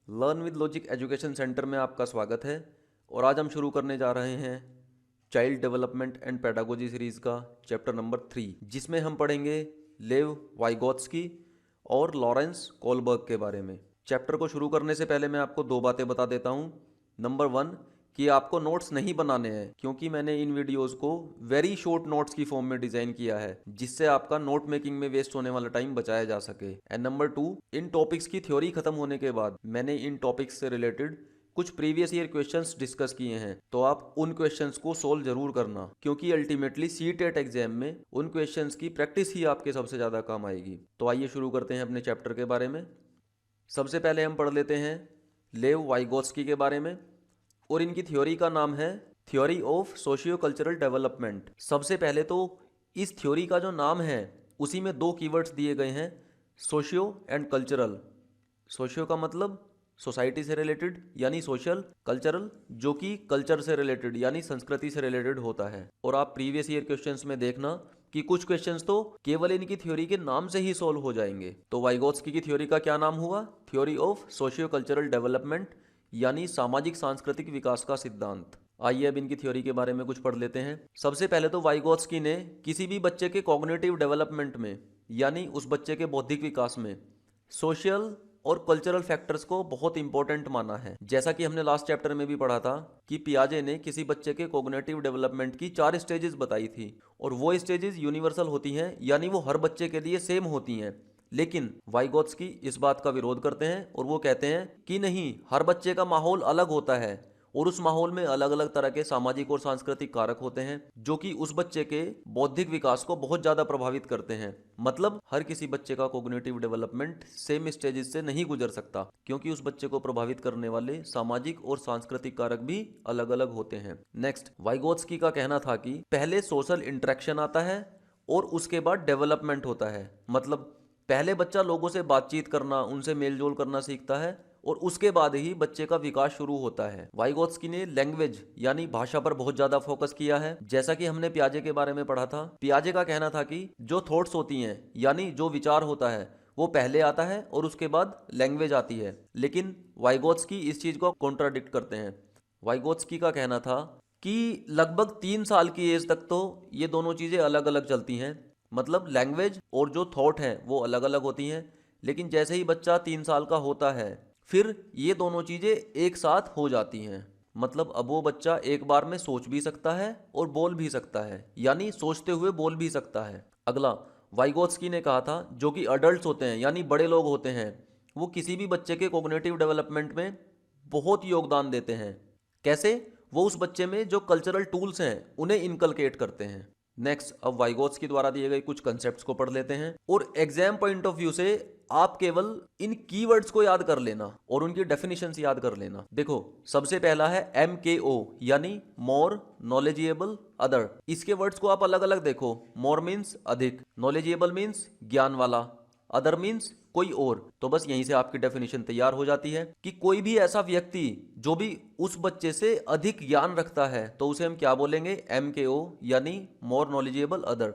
Learn with logic education centre में आपका स्वागत है। और आज हम शुरू करने जा रहे हैं child development and pedagogy series का चैप्टर नंबर 3, जिसमें हम पढ़ेंगे लेव वाइगोत्स्की और लॉरेंस कोलबर्ग के बारे में। चैप्टर को शुरू करने से पहले मैं आपको दो बातें बता देता हूँ। नंबर 1 कि आपको नोट्स नहीं बनाने हैं, क्योंकि मैंने इन वीडियोस को वेरी शॉर्ट नोट्स की फॉर्म में डिज़ाइन किया है, जिससे आपका नोट मेकिंग में वेस्ट होने वाला टाइम बचाया जा सके। एंड नंबर 2, इन टॉपिक्स की थ्योरी खत्म होने के बाद मैंने इन टॉपिक्स से रिलेटेड कुछ प्रीवियस ईयर क्वेश्चंस डिस्कस किए हैं, तो आप उन क्वेश्चंस को सोल्व जरूर करना, क्योंकि अल्टीमेटली सीटेट एग्जाम में उन क्वेश्चंस की प्रैक्टिस ही आपके सबसे ज़्यादा काम आएगी। तो आइए शुरू करते हैं अपने चैप्टर के बारे में। सबसे पहले हम पढ़ लेते हैं लेव वाइगोत्स्की के बारे में, और इनकी थ्योरी का नाम है theory of socio cultural development. सबसे पहले तो इस थ्योरी का जो नाम है उसी में दो कीवर्ड्स दिए गए हैं, सोशियो एंड कल्चरल। सोशियो का मतलब सोसाइटी से रिलेटेड यानी सोशल, कल्चरल जो कि कल्चर से रिलेटेड यानी संस्कृति से रिलेटेड होता है। और आप प्रीवियस ईयर क्वेश्चंस में देखना कि कुछ क्वेश्चंस तो केवल इनकी थ्योरी के नाम से ही सॉल्व हो जाएंगे। तो वाइगोत्स्की की थ्योरी का क्या नाम हुआ? Theory of socio cultural development, यानी सामाजिक सांस्कृतिक विकास का सिद्धांत। आइए अब इनकी थ्योरी के बारे में कुछ पढ़ लेते हैं। सबसे पहले तो वाइगोत्स्की ने किसी भी बच्चे के कॉग्निटिव डेवलपमेंट में, यानी उस बच्चे के बौद्धिक विकास में, सोशल और कल्चरल फैक्टर्स को बहुत इंपॉर्टेंट माना है। जैसा कि हमने लास्ट चैप्टर में भी पढ़ा था कि पियाजे ने किसी बच्चे के कॉग्निटिव डेवलपमेंट की 4 स्टेजेस बताई थी, और वो स्टेजेस यूनिवर्सल होती हैं, यानी वो हर बच्चे के लिए सेम होती हैं। लेकिन वाइगोत्स्की इस बात का विरोध करते हैं और वो कहते हैं कि नहीं, हर बच्चे का माहौल अलग होता है और उस माहौल में अलग अलग तरह के सामाजिक और सांस्कृतिक कारक होते हैं जो कि उस बच्चे के बौद्धिक विकास को बहुत ज़्यादा प्रभावित करते हैं। मतलब हर किसी बच्चे का कॉग्निटिव डेवलपमेंट सेम स्टेजेस से नहीं गुजर सकता, क्योंकि उस बच्चे को प्रभावित करने वाले सामाजिक और सांस्कृतिक कारक भी अलग अलग होते हैं। नेक्स्ट, वाइगोत्स्की का कहना था कि पहले सोशल इंटरेक्शन आता है और उसके बाद डेवलपमेंट होता है। मतलब पहले बच्चा लोगों से बातचीत करना, उनसे मेलजोल करना सीखता है और उसके बाद ही बच्चे का विकास शुरू होता है। वाइगोत्स्की ने लैंग्वेज यानी भाषा पर बहुत ज्यादा फोकस किया है। जैसा कि हमने पियाजे के बारे में पढ़ा था, पियाजे का कहना था कि जो थॉट्स होती हैं यानी जो विचार होता है वो पहले आता है और उसके बाद लैंग्वेज आती है। लेकिन वाइगोत्स्की इस चीज को कॉन्ट्राडिक्ट करते हैं। वाइगोत्स्की का कहना था कि लगभग 3 साल की एज तक तो ये दोनों चीजें अलग अलग चलती हैं, मतलब लैंग्वेज और जो थॉट है वो अलग अलग होती हैं। लेकिन जैसे ही बच्चा 3 साल का होता है फिर ये दोनों चीज़ें एक साथ हो जाती हैं। मतलब अब वो बच्चा एक बार में सोच भी सकता है और बोल भी सकता है, यानी सोचते हुए बोल भी सकता है। अगला, वाइगोत्स्की ने कहा था जो कि अडल्ट होते हैं यानी बड़े लोग होते हैं, वो किसी भी बच्चे के कॉग्निटिव डेवलपमेंट में बहुत योगदान देते हैं। कैसे? वो उस बच्चे में जो कल्चरल टूल्स हैं उन्हें इनकलकेट करते हैं। नेक्स्ट, अब वाइगोत्स्की द्वारा दिए गए कुछ कंसेप्ट्स को पढ़ लेते हैं, और एग्जाम पॉइंट ऑफ व्यू से आप केवल इन कीवर्ड्स को याद कर लेना और उनकी डेफिनेशंस याद कर लेना। देखो, सबसे पहला है MKO यानी मोर, नॉलेजेबल, अदर। इसके वर्ड्स को आप अलग अलग देखो। मोर मीन्स अधिक, नॉलेजेबल मीन्स ज्ञान वाला, अदर मीन्स कोई और। तो बस यहीं से आपकी डेफिनेशन तैयार हो जाती है कि कोई भी ऐसा व्यक्ति जो भी उस बच्चे से अधिक ज्ञान रखता है तो उसे हम क्या बोलेंगे? MKO यानी मोर नॉलेजेबल अदर।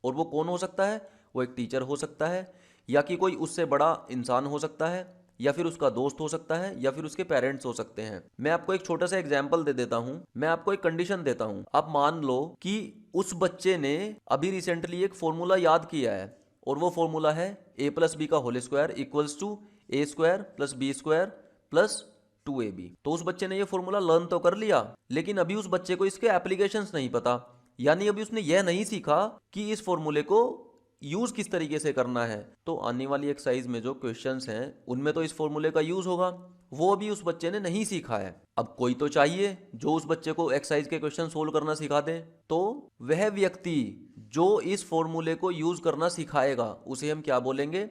और वो कौन हो सकता है? वो एक टीचर हो सकता है, या कि कोई उससे बड़ा इंसान हो सकता है, या फिर उसका दोस्त हो सकता है, या फिर उसके पेरेंट्स हो सकते हैं। मैं आपको एक छोटा सा एग्जांपल दे देता हूं। मैं आपको एक कंडीशन देता हूं। आप मान लो कि उस बच्चे ने अभी रिसेंटली एक फॉर्मूला याद किया है, और वो फॉर्मूला है A+B का whole square equals to A² + B² + 2AB। तो उस बच्चे ने ये फॉर्मूला लर्न तो कर लिया, लेकिन अभी उस बच्चे को इसके एप्लीकेशंस नहीं पता, यानी अभी उसने यह नहीं सीखा कि इस फॉर्मूले को यूज किस तरीके से करना है। तो आने वाली एक्सरसाइज में जो क्वेश्चंस हैं उनमें तो इस फॉर्मूले का यूज होगा, वो अभी उस बच्चे ने नहीं सीखा है। अब कोई तो चाहिए जो उस बच्चे को एक्सरसाइज के क्वेश्चन सोल्व करना सिखा दे। तो वह व्यक्ति जो इस फॉर्मूले को यूज करना सिखाएगा उसे हम क्या बोलेंगे?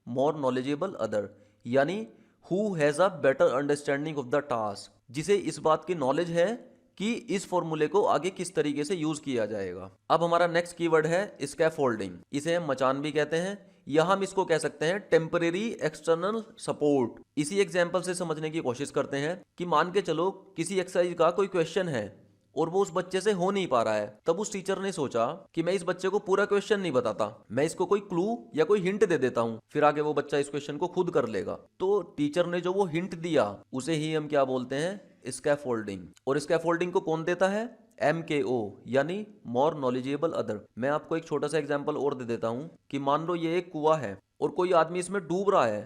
मोर नॉलेजेबल अदर, यानी who has a better understanding of the task, जिसे इस बात की नॉलेज है कि इस फॉर्मूले को आगे किस तरीके से यूज किया जाएगा। अब हमारा नेक्स्ट कीवर्ड है स्कैफोल्डिंग। इसे हम मचान भी कहते हैं, या हम इसको कह सकते हैं टेम्परेरी एक्सटर्नल सपोर्ट। इसी एग्जांपल से समझने की कोशिश करते हैं कि मान के चलो किसी एक्सरसाइज का कोई क्वेश्चन है और वो उस बच्चे से हो नहीं पा रहा है, तब उस टीचर ने सोचा कि मैं इस बच्चे को पूरा क्वेश्चन नहीं बताता, मैं इसको कोई क्लू या कोई हिंट दे देता हूं, फिर आगे वो बच्चा इस क्वेश्चन को खुद कर लेगा। तो टीचर ने जो वो हिंट दिया उसे ही हम क्या बोलते हैं, स्कैफोल्डिंग। और स्कैफोल्डिंग को कौन देता है, MKO, यानी मोर नॉलेजेबल अदर। मैं आपको एक छोटा सा एग्जांपल और दे देता हूं कि मान लो ये एक कुआं है और कोई आदमी इसमें डूब रहा है,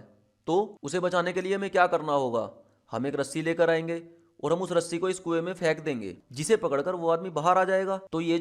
तो उसे बचाने के लिए हमें क्या करना होगा, हम एक रस्सी लेकर आएंगे और हम उस रस्सी को इस कुएं में फेंक देंगे, जिसे पकड़कर वो आदमी बाहर आ जाएगा। तो ये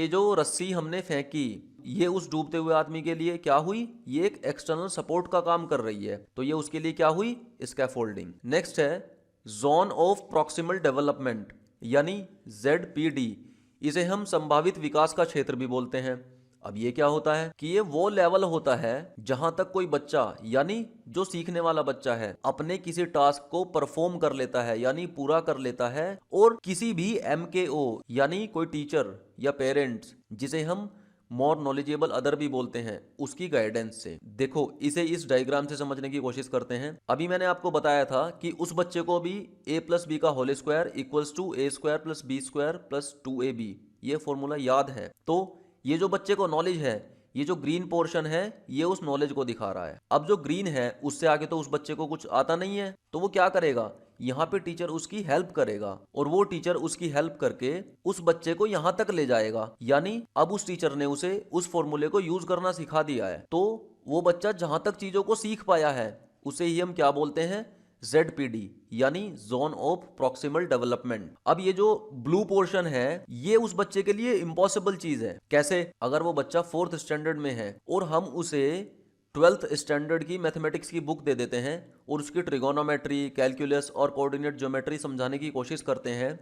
जो रस्सी हमने फेंकी, ये उस डूबते हुए आदमी के लिए क्या हुई, ये एक एक्सटर्नल सपोर्ट का काम कर रही है, तो ये उसके लिए क्या हुई, स्कैफोल्डिंग। नेक्स्ट है जोन ऑफ प्रॉक्सिमल डेवलपमेंट, यानी ZPD। इसे हम संभावित विकास का क्षेत्र भी बोलते हैं। अब ये क्या होता है कि ये वो लेवल होता है जहां तक कोई बच्चा, यानी जो सीखने वाला बच्चा है, अपने किसी टास्क को परफॉर्म कर लेता है, यानी पूरा कर लेता है, और किसी भी MKO, यानी कोई टीचर या पेरेंट्स, जिसे हम मोर नॉलेजेबल अदर भी बोलते हैं, उसकी गाइडेंस से। देखो इसे इस डायग्राम से समझने की कोशिश करते हैं। अभी मैंने आपको बताया था कि उस बच्चे को भी a+b का whole square equals to a² + b² + 2ab, ये फॉर्मूला याद है। तो ये जो बच्चे को नॉलेज है, ये जो ग्रीन पोर्शन है, ये उस नॉलेज को दिखा रहा है। अब जो ग्रीन है उससे आगे तो उस बच्चे को कुछ आता नहीं है, तो वो क्या करेगा, यहाँ पे टीचर उसकी हेल्प करेगा और वो टीचर उसकी हेल्प करके उस बच्चे को यहाँ तक ले जाएगा। यानी अब उस टीचर ने उसे उस फॉर्मूले को यूज करना सिखा दिया है, तो वो बच्चा जहां तक चीजों को सीख पाया है उसे ही हम क्या बोलते हैं, ZPD, यानी जोन ऑफ प्रॉक्सिमल डेवलपमेंट। अब ये जो ब्लू पोर्शन है, ये उस बच्चे के लिए इम्पॉसिबल चीज है। कैसे, अगर वो बच्चा 4th स्टैंडर्ड में है और हम उसे 12th स्टैंडर्ड की मैथमेटिक्स की बुक दे देते हैं और उसकी ट्रिगोनोमेट्री, कैलकुलस और कोऑर्डिनेट ज्योमेट्री समझाने की कोशिश करते हैं,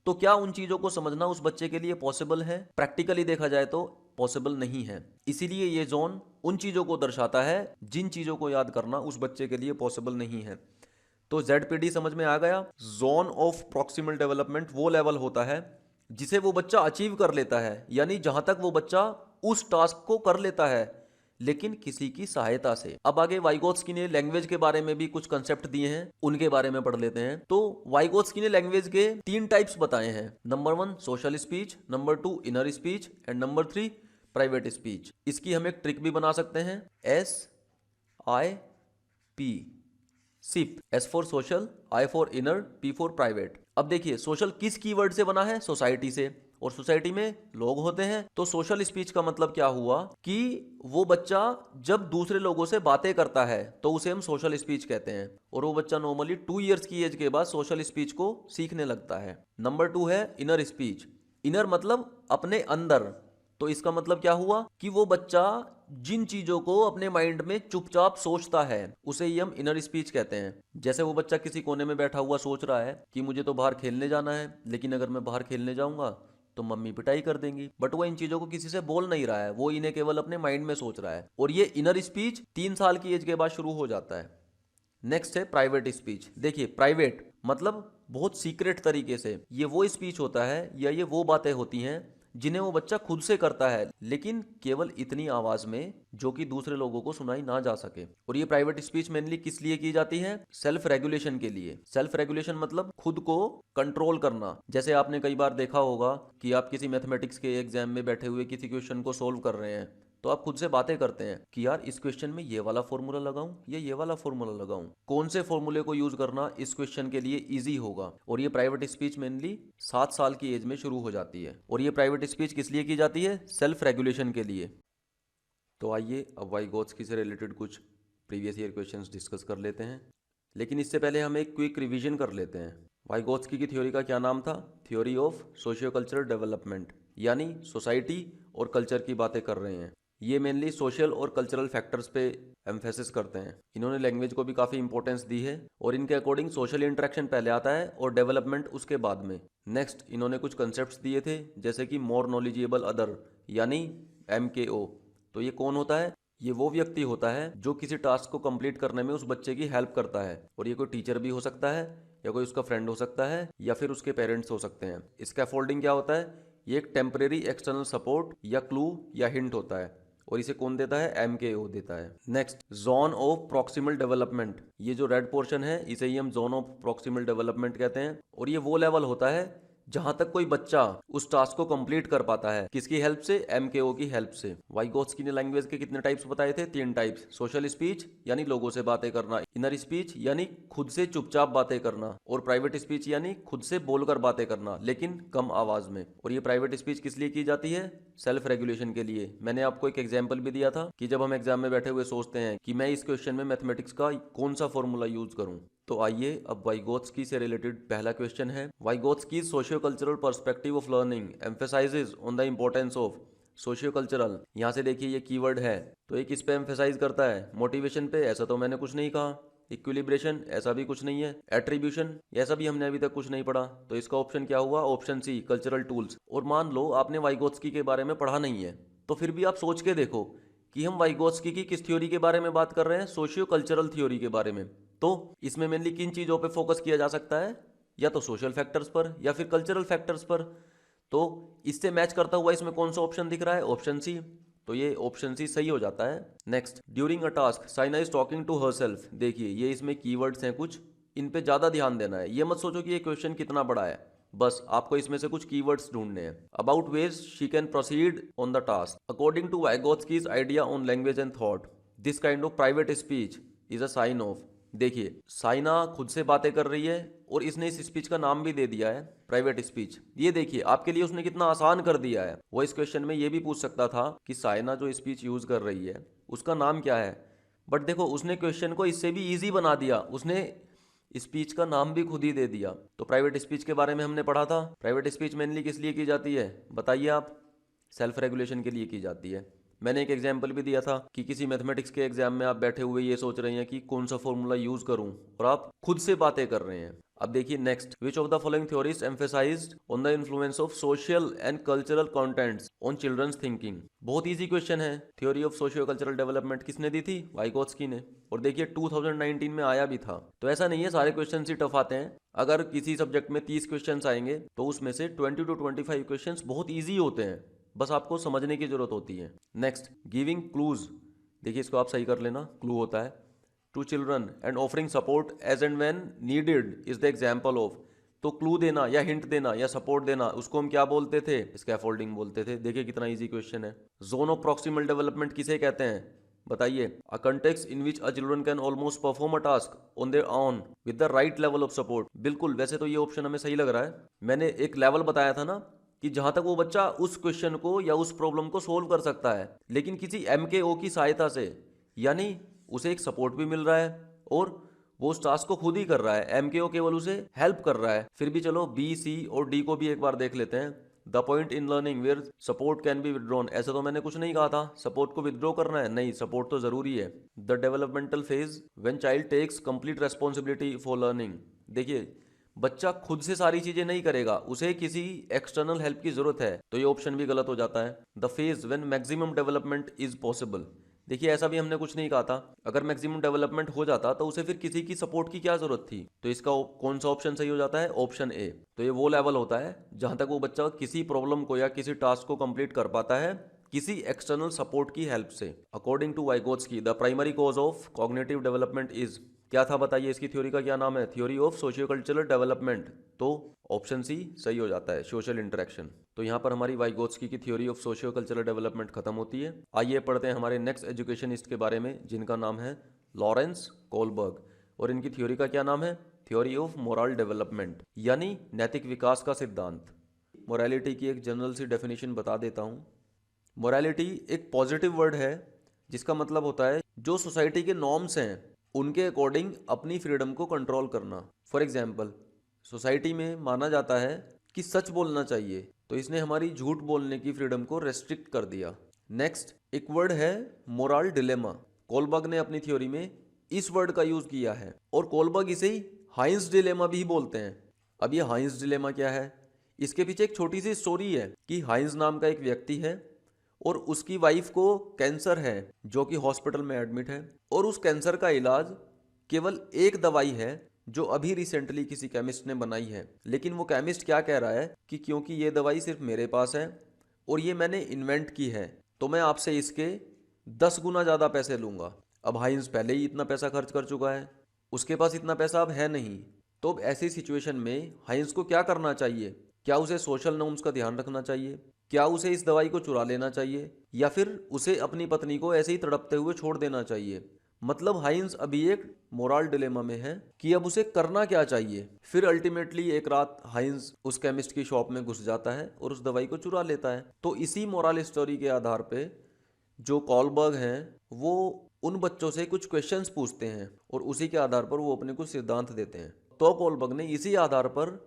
तो क्या उन चीजों को समझना उस बच्चे के लिए पॉसिबल है? प्रैक्टिकली देखा जाए तो पॉसिबल नहीं है। इसीलिए ये जोन उन चीजों को दर्शाता है जिन चीजों को याद करना उस बच्चे के लिए पॉसिबल नहीं है। तो ZPD समझ में आ गया। जोन ऑफ प्रॉक्सिमल डेवलपमेंट वो लेवल होता है जिसे वो बच्चा अचीव कर लेता है, यानी जहां तक वो बच्चा उस टास्क को कर लेता है लेकिन किसी की सहायता से। अब आगे वाइगोत्स्की ने लैंग्वेज के बारे में भी कुछ कंसेप्ट दिए हैं, उनके बारे में पढ़ लेते हैं। तो वाइगोत्स्की ने लैंग्वेज के 3 टाइप्स बताए हैं। Number 1 social speech, number 2 inner speech and number 3 private speech. इसकी हम एक ट्रिक भी बना सकते हैं, SIP, SIP, S for social, I for inner, P for private. अब देखिए सोशल किस कीवर्ड से बना है, सोसाइटी से, और सोसाइटी में लोग होते हैं। तो सोशल स्पीच का मतलब क्या हुआ कि वो बच्चा जब दूसरे लोगों से बातें करता है तो उसे हम सोशल स्पीच कहते हैं, और वो बच्चा नॉर्मली 2 इयर्स की एज के बाद सोशल स्पीच को सीखने लगता है। नंबर 2 है इनर स्पीच। इनर मतलब अपने अंदर, तो इसका मतलब क्या हुआ कि वो बच्चा जिन चीजों को अपने माइंड में चुपचाप सोचता है उसे ही हम इनर स्पीच कहते हैं। जैसे वो बच्चा किसी कोने में बैठा हुआ सोच रहा है कि मुझे तो बाहर खेलने जाना है, लेकिन अगर मैं बाहर खेलने जाऊंगा तो मम्मी पिटाई कर देंगी, बट वो इन चीजों को किसी से बोल नहीं रहा है, वो इन्हें केवल अपने माइंड में सोच रहा है। और ये इनर स्पीच 3 साल की एज के बाद शुरू हो जाता है। नेक्स्ट है प्राइवेट स्पीच। देखिए प्राइवेट मतलब बहुत सीक्रेट तरीके से, ये वो स्पीच होता है या ये वो बातें होती हैं जिन्हें वो बच्चा खुद से करता है, लेकिन केवल इतनी आवाज में जो कि दूसरे लोगों को सुनाई ना जा सके। और ये प्राइवेट स्पीच मेनली किस लिए की जाती है, सेल्फ रेगुलेशन के लिए। सेल्फ रेगुलेशन मतलब खुद को कंट्रोल करना। जैसे आपने कई बार देखा होगा कि आप किसी मैथमेटिक्स के एग्जाम में बैठे हुए किसी क्वेश्चन को सोल्व कर रहे हैं, तो आप खुद से बातें करते हैं कि यार इस क्वेश्चन में ये वाला फॉर्मूला लगाऊं या ये वाला फॉर्मूला लगाऊं, कौन से फॉर्मूले को यूज करना इस क्वेश्चन के लिए इजी होगा। और ये प्राइवेट स्पीच मेनली 7 साल की एज में शुरू हो जाती है। और ये प्राइवेट स्पीच किस लिए की जाती है, सेल्फ रेगुलेशन के लिए। तो आइए अब वाइगोत्स्की से रिलेटेड कुछ प्रीवियस ईयर क्वेश्चंस डिस्कस कर लेते हैं, लेकिन इससे पहले हम एक क्विक रिवीजन कर लेते हैं। वाइगोत्स्की की थ्योरी का क्या नाम था, theory of socio cultural development, यानी सोसाइटी और कल्चर की बातें कर रहे हैं। ये मेनली सोशल और कल्चरल फैक्टर्स पे एम्फेसिस करते हैं। इन्होंने लैंग्वेज को भी काफ़ी इंपॉर्टेंस दी है और इनके अकॉर्डिंग सोशल इंटरेक्शन पहले आता है और डेवलपमेंट उसके बाद में। नेक्स्ट इन्होंने कुछ कंसेप्ट्स दिए थे जैसे कि मोर नॉलेजेबल अदर, यानी MKO। तो ये कौन होता है, ये वो व्यक्ति होता है जो किसी टास्क को कंप्लीट करने में उस बच्चे की हेल्प करता है, और ये कोई टीचर भी हो सकता है या कोई उसका फ्रेंड हो सकता है या फिर उसके पेरेंट्स हो सकते हैं। स्कैफोल्डिंग क्या होता है, ये एक टेम्परेरी एक्सटर्नल सपोर्ट या क्लू या हिंट होता है, और इसे कौन देता है, MKO देता है। Next zone of proximal development, ये जो रेड पोर्शन है इसे ही हम जोन ऑफ प्रॉक्सिमल डेवलपमेंट कहते हैं, और ये वो लेवल होता है जहां तक कोई बच्चा उस टास्क को कंप्लीट कर पाता है, किसकी हेल्प से? एमकेओ की हेल्प से। वाइगोत्स्की ने लैंग्वेज के कितने टाइप्स बताए थे? 3 टाइप्स। सोशल स्पीच यानी लोगों से बातें करना, इनर स्पीच यानी खुद से चुपचाप बातें करना, और प्राइवेट स्पीच यानी खुद से बोलकर बातें करना लेकिन कम आवाज में। और ये प्राइवेट स्पीच किस लिए की जाती है? सेल्फ रेगुलेशन के लिए। मैंने आपको एक एग्जाम्पल भी दिया था कि जब हम एग्जाम में बैठे हुए सोचते हैं कि मैं इस क्वेश्चन में मैथमेटिक्स का कौन सा फॉर्मूला यूज करूं। तो आइए अब वाइगोत्स्की से रिलेटेड पहला क्वेश्चन है। Vygotsky socio cultural perspective of learning emphasises on the importance of socio cultural. यहाँ से देखिए ये कीवर्ड है, तो ये किस पे एम्फेसाइज करता है? मोटिवेशन पे। ऐसा तो मैंने कुछ नहीं कहा। इक्विलिब्रेशन, ऐसा भी कुछ नहीं है। एट्रीब्यूशन, ऐसा भी हमने अभी तक कुछ नहीं पढ़ा। तो इसका ऑप्शन क्या हुआ? Option C, cultural tools. और मान लो आपने वाइगोत्स्की के बारे में पढ़ा नहीं है, तो फिर भी आप सोच के देखो कि हम वाइगोत्स्की की किस थ्योरी के बारे में बात कर रहे हैं? सोशियो कल्चरल थ्योरी के बारे में। तो इसमें मेनली किन चीज़ों पे फोकस किया जा सकता है? या तो सोशल फैक्टर्स पर या फिर कल्चरल फैक्टर्स पर। तो इससे मैच करता हुआ इसमें कौन सा ऑप्शन दिख रहा है? Option C. तो ये ऑप्शन सी सही हो जाता है। Next, during a task Saina is talking to herself. देखिए ये इसमें कीवर्ड्स हैं कुछ, इन पे ज़्यादा ध्यान देना है। ये मत सोचो कि ये क्वेश्चन कितना बड़ा है, बस आपको इसमें से कुछ कीवर्ड्स ढूंढने हैं। About ways she can proceed on the task according to Vygotsky's idea on language and thought, this kind of private speech is a sign of. देखिए साइना खुद से बातें कर रही है और इसने इस स्पीच का नाम भी दे दिया है प्राइवेट स्पीच। ये देखिए आपके लिए उसने कितना आसान कर दिया है। वो इस क्वेश्चन में ये भी पूछ सकता था कि साइना जो स्पीच यूज कर रही है उसका नाम क्या है, बट देखो उसने क्वेश्चन को इससे भी इजी बना दिया। उसने स्पीच का नाम भी खुद ही दे दिया। तो प्राइवेट स्पीच के बारे में हमने पढ़ा था। प्राइवेट स्पीच मेनली किस लिए की जाती है बताइए आप? सेल्फ रेगुलेशन के लिए की जाती है। मैंने एक एग्जाम्पल भी दिया था कि किसी मैथमेटिक्स के एग्जाम में आप बैठे हुए ये सोच रहे हैं कि कौन सा फॉर्मूला यूज करूं, और आप खुद से बातें कर रहे हैं। अब देखिए next, which of the following theories emphasized on the influence of social and cultural contents on children's thinking. बहुत इजी क्वेश्चन है। Theory of socio cultural development किसने दी थी? वाइगोत्स्की ने। और देखिए 2019 में आया भी था। तो ऐसा नहीं है सारे क्वेश्चन ही टफ आते हैं। अगर किसी सब्जेक्ट में 30 क्वेश्चन आएंगे तो उसमें से 20 to 25 क्वेश्चन बहुत ईजी होते हैं, बस आपको समझने की जरूरत होती है। Next, giving clues. देखिए इसको आप सही कर लेना, क्लू होता है to children and offering support as and when needed is the example of. तो क्लू देना या हिंट देना या सपोर्ट देना, उसको हम क्या बोलते थे? स्कैफोल्डिंग बोलते थे। देखिए कितना इजी क्वेश्चन है। जोन ऑफ प्रॉक्सिमल डेवलपमेंट किसे कहते हैं बताइए? A context in which a children can almost perform a task on their own with the right level of support. बिल्कुल, वैसे तो ये ऑप्शन हमें सही लग रहा है। मैंने एक लेवल बताया था ना कि जहां तक वो बच्चा उस क्वेश्चन को या उस प्रॉब्लम को सोल्व कर सकता है, लेकिन किसी एमकेओ की सहायता से, यानी उसे एक सपोर्ट भी मिल रहा है और वो उस टास्क को खुद ही कर रहा है। एमकेओ केवल उसे हेल्प कर रहा है। फिर भी चलो बी, सी और डी को भी एक बार देख लेते हैं। The point in learning where support can be withdrawn. ऐसा तो मैंने कुछ नहीं कहा था सपोर्ट को विदड्रॉ करना है, नहीं, सपोर्ट तो जरूरी है। The developmental phase when child takes complete responsibility for learning. देखिए बच्चा खुद से सारी चीजें नहीं करेगा, उसे किसी एक्सटर्नल हेल्प की जरूरत है। तो ये ऑप्शन भी गलत हो जाता है। The phase when maximum development is possible. देखिए ऐसा भी हमने कुछ नहीं कहा था। अगर मैक्सिमम डेवलपमेंट हो जाता तो उसे फिर किसी की सपोर्ट की क्या जरूरत थी? तो इसका कौन सा ऑप्शन सही हो जाता है? Option A. तो ये वो लेवल होता है जहां तक वो बच्चा किसी प्रॉब्लम को या किसी टास्क को कंप्लीट कर पाता है किसी एक्सटर्नल सपोर्ट की हेल्प से। According to Vygotsky the primary cause of cognitive development is. क्या था बताइए? इसकी थ्योरी का क्या नाम है? Theory of socio cultural development. तो ऑप्शन सी सही हो जाता है, सोशल इंटरेक्शन। तो यहाँ पर हमारी वाइगोत्स्की की theory of socio cultural development खत्म होती है। आइए पढ़ते हैं हमारे नेक्स्ट एजुकेशनिस्ट के बारे में जिनका नाम है लॉरेंस कोलबर्ग। और इनकी थ्योरी का क्या नाम है? थ्योरी ऑफ मोरल डेवलपमेंट, यानी नैतिक विकास का सिद्धांत। मोरालिटी की एक जनरल सी डेफिनेशन बता देता हूँ। मोरालिटी एक पॉजिटिव वर्ड है जिसका मतलब होता है जो सोसाइटी के नॉर्म्स हैं उनके अकॉर्डिंग अपनी फ्रीडम को कंट्रोल करना। फॉर एग्जाम्पल, सोसाइटी में माना जाता है कि सच बोलना चाहिए, तो इसने हमारी झूठ बोलने की फ्रीडम को रेस्ट्रिक्ट कर दिया। नेक्स्ट, एक वर्ड है मोरल डिलेमा। कोलबर्ग ने अपनी थ्योरी में इस वर्ड का यूज किया है और कोलबर्ग इसे ही हाइंस डिलेमा भी बोलते हैं। अब ये हाइंस डिलेमा क्या है? इसके पीछे एक छोटी सी स्टोरी है कि हाइंस नाम का एक व्यक्ति है और उसकी वाइफ को कैंसर है जो कि हॉस्पिटल में एडमिट है, और उस कैंसर का इलाज केवल एक दवाई है जो अभी रिसेंटली किसी केमिस्ट ने बनाई है। लेकिन वो केमिस्ट क्या कह रहा है कि क्योंकि ये दवाई सिर्फ मेरे पास है और ये मैंने इन्वेंट की है तो मैं आपसे इसके 10 गुना ज़्यादा पैसे लूँगा। अब हाइंस पहले ही इतना पैसा खर्च कर चुका है, उसके पास इतना पैसा अब है नहीं। तो अब ऐसी सिचुएशन में हाइंस को क्या करना चाहिए? क्या उसे सोशल नॉर्म्स का ध्यान रखना चाहिए? क्या उसे इस दवाई को चुरा लेना चाहिए या फिर उसे अपनी पत्नी को ऐसे ही तड़पते हुए छोड़ देना चाहिए? मतलब हाइंस अभी एक मोरल डिलेमा में है कि अब उसे करना क्या चाहिए। फिर अल्टीमेटली एक रात हाइंस उस केमिस्ट की शॉप में घुस जाता है और उस दवाई को चुरा लेता है। तो इसी मोरल स्टोरी के आधार पे जो कॉलबर्ग हैं वो उन बच्चों से कुछ क्वेश्चंस पूछते हैं और उसी के आधार पर वो अपने कुछ सिद्धांत देते हैं। तो कॉलबर्ग ने इसी आधार पर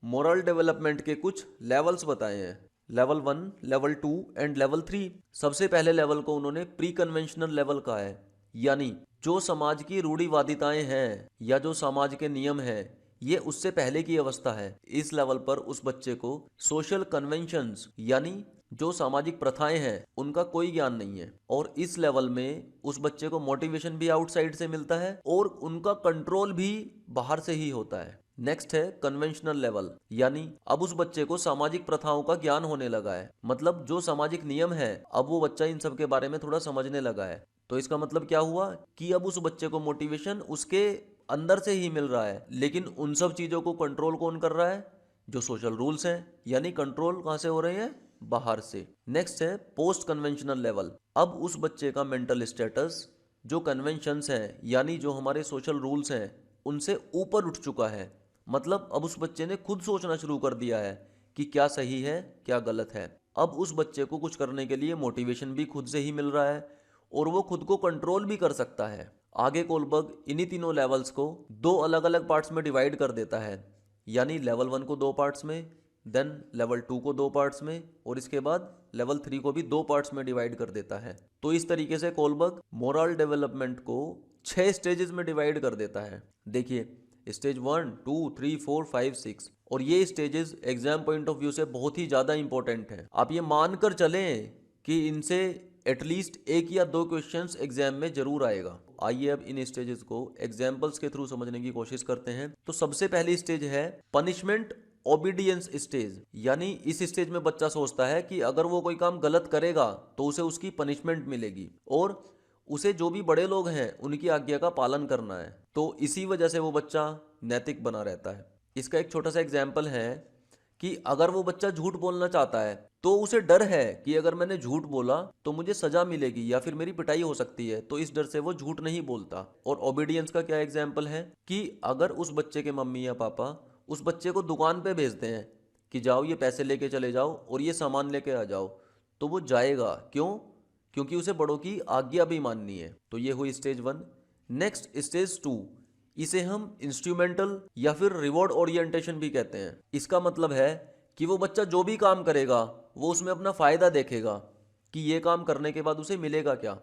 मोरल डेवलपमेंट के कुछ लेवल्स बताए हैं, लेवल 1, लेवल 2 एंड लेवल 3। सबसे पहले लेवल को उन्होंने प्री कन्वेंशनल लेवल कहा है, यानी जो समाज की रूढ़िवादिताएं हैं या जो समाज के नियम हैं ये उससे पहले की अवस्था है। इस लेवल पर उस बच्चे को सोशल कन्वेंशंस यानी जो सामाजिक प्रथाएं हैं उनका कोई ज्ञान नहीं है और इस लेवल में उस बच्चे को मोटिवेशन भी आउटसाइड से मिलता है और उनका कंट्रोल भी बाहर से ही होता है। नेक्स्ट है कन्वेंशनल लेवल, यानी अब उस बच्चे को सामाजिक प्रथाओं का ज्ञान होने लगा है। मतलब जो सामाजिक नियम है अब वो बच्चा इन सब के बारे में थोड़ा समझने लगा है। तो इसका मतलब क्या हुआ कि अब उस बच्चे को मोटिवेशन उसके अंदर से ही मिल रहा है, लेकिन उन सब चीजों को कंट्रोल कौन कर रहा है? जो सोशल रूल्स हैं, यानी कंट्रोल कहां से हो रहे हैं? बाहर से। नेक्स्ट है पोस्ट कन्वेंशनल लेवल। अब उस बच्चे का मेंटल स्टेटस जो कन्वेंशंस हैं यानी जो हमारे सोशल रूल्स हैं उनसे ऊपर उठ चुका है। मतलब अब उस बच्चे ने खुद सोचना शुरू कर दिया है कि क्या सही है क्या गलत है। अब उस बच्चे को कुछ करने के लिए मोटिवेशन भी खुद से ही मिल रहा है और वो खुद को कंट्रोल भी कर सकता है। आगे कोलबर्ग इन्हीं तीनों लेवल्स को दो अलग अलग पार्ट्स में डिवाइड कर देता है, यानी लेवल 1 को 2 पार्ट्स में, देन लेवल 2 को 2 पार्ट्स में और इसके बाद लेवल 3 को भी 2 पार्ट्स में डिवाइड कर देता है। तो इस तरीके से कोलबर्ग मोरल डेवलपमेंट को 6 स्टेजेस में डिवाइड कर देता है। देखिए स्टेज 1, 2, 3, 4, 5, 6 और ये stages exam point of view से बहुत ही ज़्यादा इंपॉर्टेंट हैं। आप ये मानकर चलें कि इनसे एटलीस्ट 1 या 2 क्वेश्चंस एग्जाम में जरूर आएगा। आइए अब इन स्टेजेस को एग्जाम्पल्स के थ्रू समझने की कोशिश करते हैं। तो सबसे पहली स्टेज है पनिशमेंट ओबीडियंस स्टेज, यानी इस स्टेज में बच्चा सोचता है कि अगर वो कोई काम गलत करेगा तो उसे उसकी पनिशमेंट मिलेगी और उसे जो भी बड़े लोग हैं उनकी आज्ञा का पालन करना है। तो इसी वजह से वो बच्चा नैतिक बना रहता है। इसका एक छोटा सा एग्जाम्पल है कि अगर वो बच्चा झूठ बोलना चाहता है तो उसे डर है कि अगर मैंने झूठ बोला तो मुझे सजा मिलेगी या फिर मेरी पिटाई हो सकती है, तो इस डर से वो झूठ नहीं बोलता। और ओबीडियंस का क्या एग्जाम्पल है कि अगर उस बच्चे के मम्मी या पापा उस बच्चे को दुकान पे भेजते हैं कि जाओ ये पैसे लेके चले जाओ और ये सामान लेके आ जाओ, तो वो जाएगा। क्यों? क्योंकि उसे बड़ों की आज्ञा भी माननी है। तो ये हुई स्टेज 1। नेक्स्ट स्टेज 2, इसे हम इंस्ट्रूमेंटल या फिर रिवॉर्ड ओरिएंटेशन भी कहते हैं। इसका मतलब है कि वो बच्चा जो भी काम करेगा वो उसमें अपना फायदा देखेगा कि ये काम करने के बाद उसे मिलेगा क्या।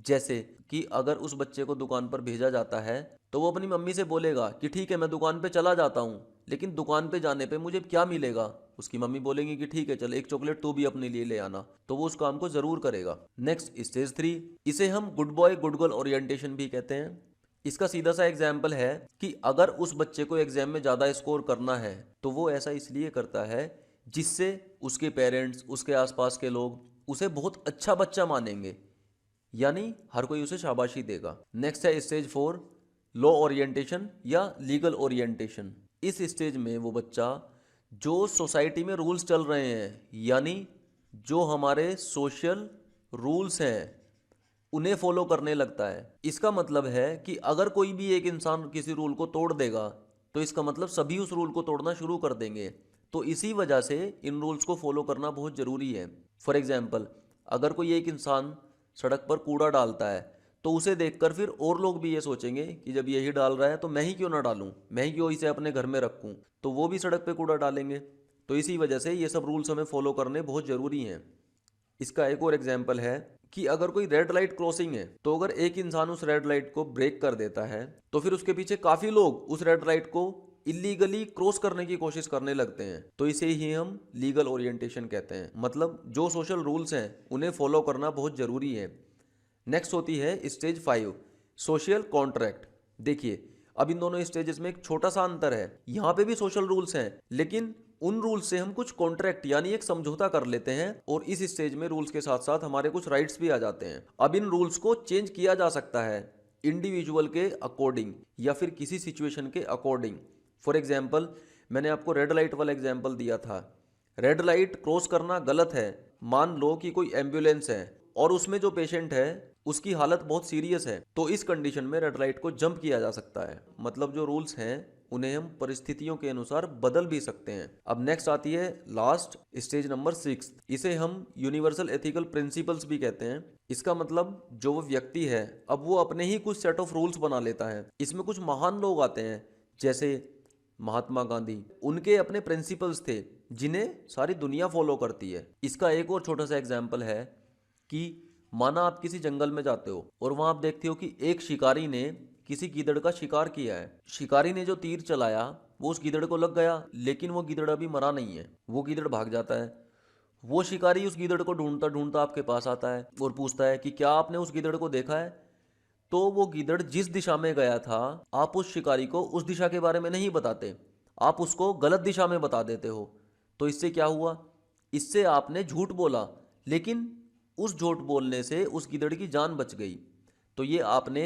जैसे कि अगर उस बच्चे को दुकान पर भेजा जाता है तो वो अपनी मम्मी से बोलेगा कि ठीक है मैं दुकान पे चला जाता हूँ, लेकिन दुकान पे जाने पे मुझे क्या मिलेगा। उसकी मम्मी बोलेंगी कि ठीक है चल एक चॉकलेट तू भी अपने लिए ले आना, तो वो उस काम को जरूर करेगा। नेक्स्ट स्टेज 3, इसे हम good boy good girl orientation भी कहते हैं। इसका सीधा सा एग्जाम्पल है कि अगर उस बच्चे को एग्जाम में ज़्यादा स्कोर करना है तो वो ऐसा इसलिए करता है जिससे उसके पेरेंट्स, उसके आसपास के लोग उसे बहुत अच्छा बच्चा मानेंगे, यानी हर कोई उसे शाबाशी देगा। नेक्स्ट है स्टेज 4, लॉ ओरिएंटेशन या लीगल ओरिएंटेशन। इस स्टेज में वो बच्चा जो सोसाइटी में रूल्स चल रहे हैं, यानी जो हमारे सोशल रूल्स हैं उन्हें फॉलो करने लगता है। इसका मतलब है कि अगर कोई भी एक इंसान किसी रूल को तोड़ देगा तो इसका मतलब सभी उस रूल को तोड़ना शुरू कर देंगे। तो इसी वजह से इन रूल्स को फॉलो करना बहुत ज़रूरी है। फॉर एग्जाम्पल, अगर कोई एक इंसान सड़क पर कूड़ा डालता है तो उसे देखकर फिर और लोग भी ये सोचेंगे कि जब यही डाल रहा है तो मैं ही क्यों ना डालूं, मैं ही क्यों इसे अपने घर में रखूं, तो वो भी सड़क पे कूड़ा डालेंगे। तो इसी वजह से ये सब रूल्स हमें फॉलो करने बहुत ज़रूरी हैं। इसका एक और एग्जाम्पल है कि अगर कोई रेड लाइट क्रॉसिंग है तो अगर एक इंसान उस रेड लाइट को ब्रेक कर देता है तो फिर उसके पीछे काफी लोग उस रेड लाइट को इलीगली क्रॉस करने की कोशिश करने लगते हैं। तो इसे ही हम लीगल ओरिएंटेशन कहते हैं। मतलब जो सोशल रूल्स हैं उन्हें फॉलो करना बहुत जरूरी है। नेक्स्ट होती है स्टेज 5, सोशल कॉन्ट्रैक्ट। देखिए अब इन दोनों स्टेजेस में एक छोटा सा अंतर है। यहाँ पे भी सोशल रूल्स हैं लेकिन उन रूल्स से हम कुछ कॉन्ट्रैक्ट यानी एक समझौता कर लेते हैं और इस स्टेज में रूल्स के साथ साथ हमारे कुछ राइट्स भी आ जाते हैं। अब इन रूल्स को चेंज किया जा सकता है इंडिविजुअल के अकॉर्डिंग या फिर किसी सिचुएशन के अकॉर्डिंग। फॉर एग्जाम्पल, मैंने आपको रेड लाइट वाला एग्जाम्पल दिया था रेड लाइट क्रॉस करना गलत है। मान लो कि कोई एम्बुलेंस है और उसमें जो पेशेंट है उसकी हालत बहुत सीरियस है, तो इस कंडीशन में रेड लाइट को जंप किया जा सकता है। मतलब जो रूल्स हैं उन्हें हम परिस्थितियों के अनुसार बदल भी सकते हैं। अब नेक्स्ट आती है लास्ट स्टेज नंबर 6। इसे हम यूनिवर्सल एथिकल प्रिंसिपल्स भी कहते हैं। इसका मतलब जो वो व्यक्ति है अब वो अपने ही कुछ सेट ऑफ रूल्स बना लेता है। इसमें कुछ महान लोग आते हैं जैसे महात्मा गांधी, उनके अपने प्रिंसिपल्स थे जिन्हें सारी दुनिया फॉलो करती है। इसका एक और छोटा सा एग्जाम्पल है कि माना आप किसी जंगल में जाते हो और वहां आप देखते हो कि एक शिकारी ने किसी गीदड़ का शिकार किया है। शिकारी ने जो तीर चलाया वो उस गीदड़ को लग गया, लेकिन वो गीदड़ अभी मरा नहीं है, वो गीदड़ भाग जाता है। वो शिकारी उस गीदड़ को ढूंढता ढूंढता आपके पास आता है और पूछता है कि क्या आपने उस गीदड़ को देखा है। तो वो गीदड़ जिस दिशा में गया था आप उस शिकारी को उस दिशा के बारे में नहीं बताते, आप उसको गलत दिशा में बता देते हो। तो इससे क्या हुआ, इससे आपने झूठ बोला, लेकिन उस झूठ बोलने से उस गीदड़ की जान बच गई। तो ये आपने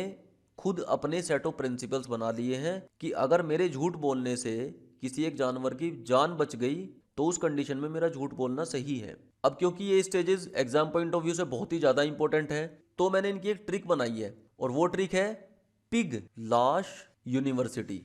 खुद अपने सेट ऑफ प्रिंसिपल्स बना लिए हैं कि अगर मेरे झूठ बोलने से किसी एक जानवर की जान बच गई तो उस कंडीशन में मेरा झूठ बोलना सही है। अब क्योंकि ये stages exam point of view से बहुत ही ज़्यादा इंपॉर्टेंट है तो मैंने इनकी एक ट्रिक बनाई है और वो ट्रिक है पिग लाश यूनिवर्सिटी।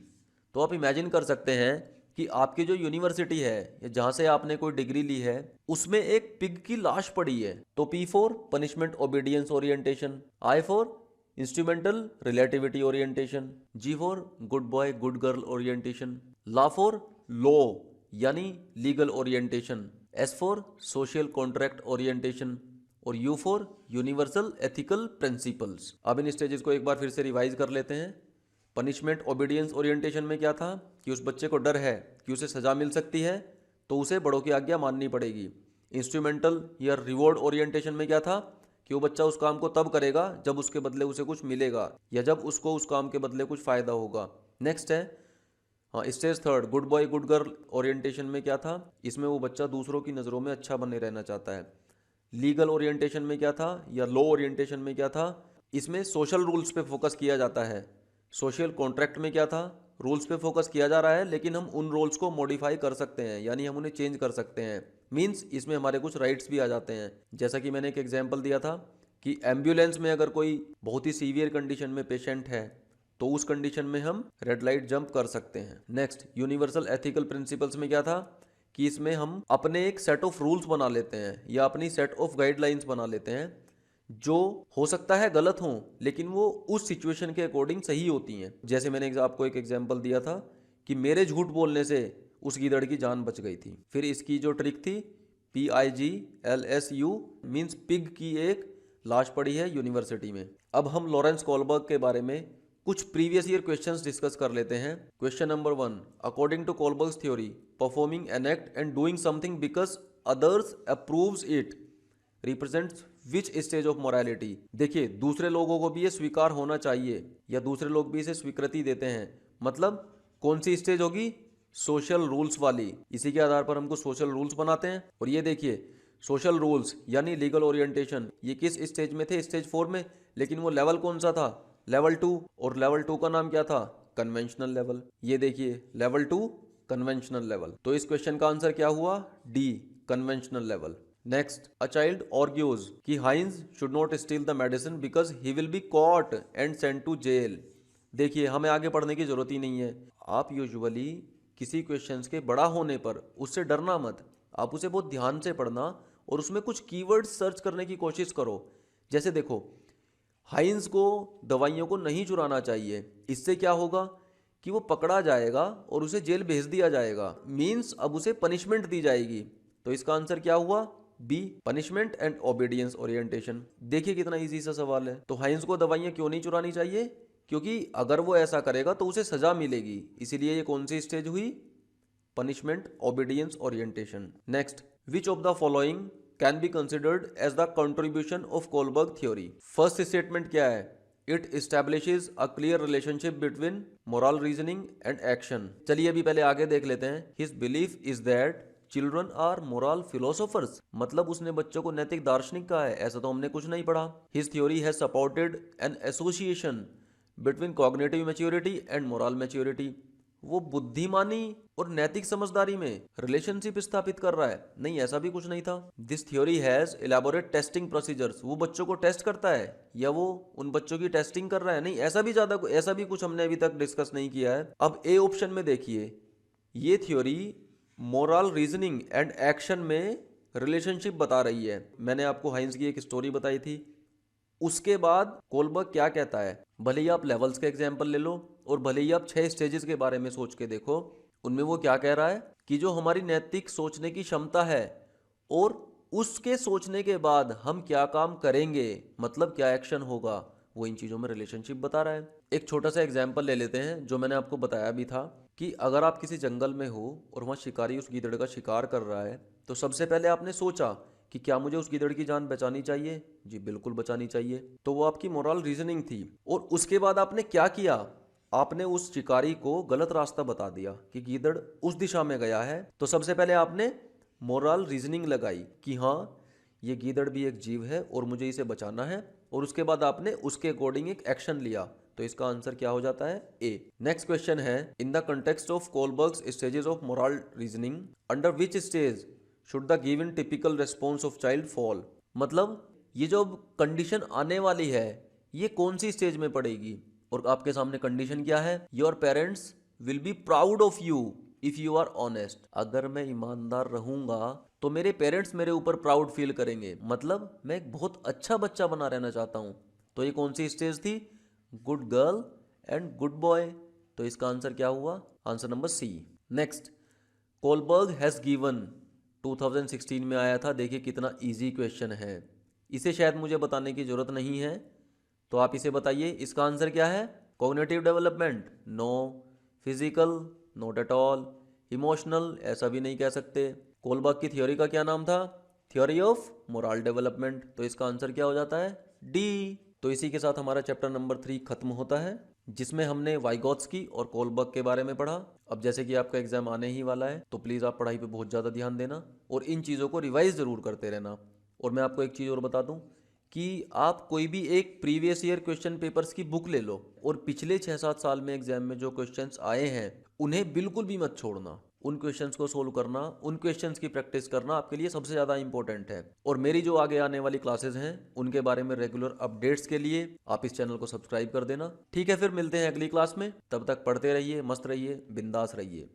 तो आप इमेजिन कर सकते हैं कि आपकी जो यूनिवर्सिटी है या जहां से आपने कोई डिग्री ली है उसमें एक पिग की लाश पड़ी है। तो P for punishment obedience orientation, I for instrumental relativity orientation, G for good boy good girl orientation, la for law यानी legal orientation, S for social contract orientation और U for universal ethical principles. अब इन stages को एक बार फिर से revise कर लेते हैं। पनिशमेंट ओबीडियंस ओरिएंटेशन में क्या था कि उस बच्चे को डर है कि उसे सजा मिल सकती है तो उसे बड़ों की आज्ञा माननी पड़ेगी। इंस्ट्रूमेंटल या रिवॉर्ड ओरिएंटेशन में क्या था कि वो बच्चा उस काम को तब करेगा जब उसके बदले उसे कुछ मिलेगा या जब उसको उस काम के बदले कुछ फ़ायदा होगा। नेक्स्ट है stage third good boy good girl orientation में क्या था, इसमें वो बच्चा दूसरों की नज़रों में अच्छा बने रहना चाहता है। लीगल ओरिएंटेशन में क्या था या लॉ ओरिएंटेशन में क्या था, इसमें सोशल रूल्स पे फोकस किया जाता है। सोशल कॉन्ट्रैक्ट में क्या था, रूल्स पे फोकस किया जा रहा है लेकिन हम उन रूल्स को मॉडिफाई कर सकते हैं यानी हम उन्हें चेंज कर सकते हैं। मींस इसमें हमारे कुछ राइट्स भी आ जाते हैं। जैसा कि मैंने एक एग्जांपल दिया था कि एम्बुलेंस में अगर कोई बहुत ही सीवियर कंडीशन में पेशेंट है तो उस कंडीशन में हम रेड लाइट जंप कर सकते हैं। नेक्स्ट यूनिवर्सल एथिकल प्रिंसिपल्स में क्या था कि इसमें हम अपने एक सेट ऑफ रूल्स बना लेते हैं या अपनी सेट ऑफ गाइडलाइंस बना लेते हैं जो हो सकता है गलत हों लेकिन वो उस सिचुएशन के अकॉर्डिंग सही होती हैं। जैसे मैंने आपको एक एग्जांपल दिया था कि मेरे झूठ बोलने से उस गीदड़ की जान बच गई थी। फिर इसकी जो ट्रिक थी PIGLSU मीन्स पिग की एक लाश पड़ी है यूनिवर्सिटी में। अब हम लॉरेंस कोलबर्ग के बारे में कुछ प्रीवियस ईयर क्वेश्चंस डिस्कस कर लेते हैं। Question number 1, according to Kohlberg's theory performing an act and doing something because others approves it represents which stage of morality. देखिए दूसरे लोगों को भी ये स्वीकार होना चाहिए या दूसरे लोग भी इसे स्वीकृति देते हैं, मतलब कौन सी स्टेज होगी, सोशल रूल्स वाली। इसी के आधार पर हम कुछ सोशल रूल्स बनाते हैं। और ये देखिए सोशल रूल्स यानी लीगल ओरिएंटेशन ये किस स्टेज में थे, स्टेज 4 में, लेकिन वो लेवल कौन सा था, लेवल 2। और लेवल 2 का नाम क्या था, कन्वेंशनल लेवल। ये देखिए लेवल 2 कन्वेंशनल लेवल। तो इस क्वेश्चन का आंसर क्या हुआ, the conventional level. Next, a child argues कि Heinz should not steal the medicine because he will be caught and sent to jail. देखिए हमें आगे पढ़ने की जरूरत ही नहीं है। आप यूजुअली किसी क्वेश्चंस के बड़ा होने पर उससे डरना मत, आप उसे बहुत ध्यान से पढ़ना और उसमें कुछ कीवर्ड्स सर्च करने की कोशिश करो। जैसे देखो हाइंस को दवाइयों को नहीं चुराना चाहिए, इससे क्या होगा कि वो पकड़ा जाएगा और उसे जेल भेज दिया जाएगा, मीन्स अब उसे पनिशमेंट दी जाएगी। तो इसका आंसर क्या हुआ, B punishment and obedience orientation. देखिए कितना इजी सा सवाल है। तो हाइंस को दवाइयां क्यों नहीं चुरानी चाहिए, क्योंकि अगर वो ऐसा करेगा तो उसे सजा मिलेगी, इसीलिए ये कौन सी स्टेज हुई, punishment obedience orientation. Next, which of the following can be considered as the contribution of Kohlberg theory. First statement क्या है, it establishes a clear relationship between moral reasoning and action. चलिए अभी पहले आगे देख लेते हैं। His belief is that children are moral philosophers, मतलब उसने बच्चों को नैतिक दार्शनिक कहा है, ऐसा तो हमने कुछ नहीं पढ़ा। His theory has supported an association between cognitive maturity and moral maturity. वो बुद्धिमानी और नैतिक समझदारी में रिलेशनशिप स्थापित कर रहा है? नहीं, ऐसा भी कुछ नहीं था। This theory has elaborate testing procedures, वो बच्चों को टेस्ट करता है या वो उन बच्चों की टेस्टिंग कर रहा है? नहीं, ऐसा भी कुछ हमने अभी तक डिस्कस नहीं किया है। अब ए ऑप्शन में देखिए, ये theory moral reasoning and action में रिलेशनशिप बता रही है। मैंने आपको हाइंस की एक स्टोरी बताई थी। उसके बाद कोलबर्ग क्या कहता है, भले ही आप लेवल्स का एग्जाम्पल ले लो और भले ही आप 6 स्टेजेस के बारे में सोच के देखो, उनमें वो क्या कह रहा है कि जो हमारी नैतिक सोचने की क्षमता है और उसके सोचने के बाद हम क्या काम करेंगे, मतलब क्या एक्शन होगा, वो इन चीज़ों में रिलेशनशिप बता रहा है। एक छोटा सा एग्जाम्पल ले लेते हैं जो मैंने आपको बताया भी था कि अगर आप किसी जंगल में हो और वहाँ शिकारी उस गीदड़ का शिकार कर रहा है, तो सबसे पहले आपने सोचा कि क्या मुझे उस गीदड़ की जान बचानी चाहिए? जी बिल्कुल बचानी चाहिए। तो वो आपकी मोरल रीजनिंग थी। और उसके बाद आपने क्या किया, आपने उस शिकारी को गलत रास्ता बता दिया कि गीदड़ उस दिशा में गया है। तो सबसे पहले आपने मोरल रीजनिंग लगाई कि हाँ, ये गीदड़ भी एक जीव है और मुझे इसे बचाना है, और उसके बाद आपने उसके अकॉर्डिंग एक एक्शन लिया। तो इसका आंसर क्या हो जाता है? ए। नेक्स्ट क्वेश्चन है, in the context of Kohlberg's stages of moral reasoning, under which stage should the given typical response of child fall? मतलब ये जो कंडीशन आने वाली है, ये कौन सी स्टेज में पड़ेगी? और आपके सामने कंडीशन क्या है? Your parents will be proud of you if you are honest. अगर मैं ईमानदार रहूंगा तो मेरे पेरेंट्स मेरे ऊपर प्राउड फील करेंगे, मतलब मैं एक बहुत अच्छा बच्चा बना रहना चाहता हूं। तो ये कौन सी स्टेज थी? Good girl and good boy. तो इसका आंसर क्या हुआ? Answer number C. Next, Kohlberg has given 2016 में आया था। देखिए कितना इजी क्वेश्चन है, इसे शायद मुझे बताने की जरूरत नहीं है, तो आप इसे बताइए। इसका आंसर क्या है? Cognitive development? No. Physical? Not at all. Emotional? ऐसा भी नहीं कह सकते। कोलबर्ग की थ्योरी का क्या नाम था? Theory of moral development. तो इसका आंसर क्या हो जाता है? डी। तो इसी के साथ हमारा चैप्टर नंबर 3 खत्म होता है, जिसमें हमने वाइगोत्स्की और कोलबर्ग के बारे में पढ़ा। अब जैसे कि आपका एग्जाम आने ही वाला है, तो प्लीज़ आप पढ़ाई पे बहुत ज़्यादा ध्यान देना और इन चीज़ों को रिवाइज ज़रूर करते रहना। और मैं आपको एक चीज़ और बता दूं कि आप कोई भी एक प्रीवियस ईयर क्वेश्चन पेपर्स की बुक ले लो और पिछले 6-7 साल में एग्जाम में जो क्वेश्चंस आए हैं उन्हें बिल्कुल भी मत छोड़ना। उन क्वेश्चंस को सोल्व करना, उन क्वेश्चंस की प्रैक्टिस करना आपके लिए सबसे ज़्यादा इंपॉर्टेंट है। और मेरी जो आगे आने वाली क्लासेस हैं उनके बारे में रेगुलर अपडेट्स के लिए आप इस चैनल को सब्सक्राइब कर देना। ठीक है, फिर मिलते हैं अगली क्लास में। तब तक पढ़ते रहिए, मस्त रहिए, बिंदास रहिए।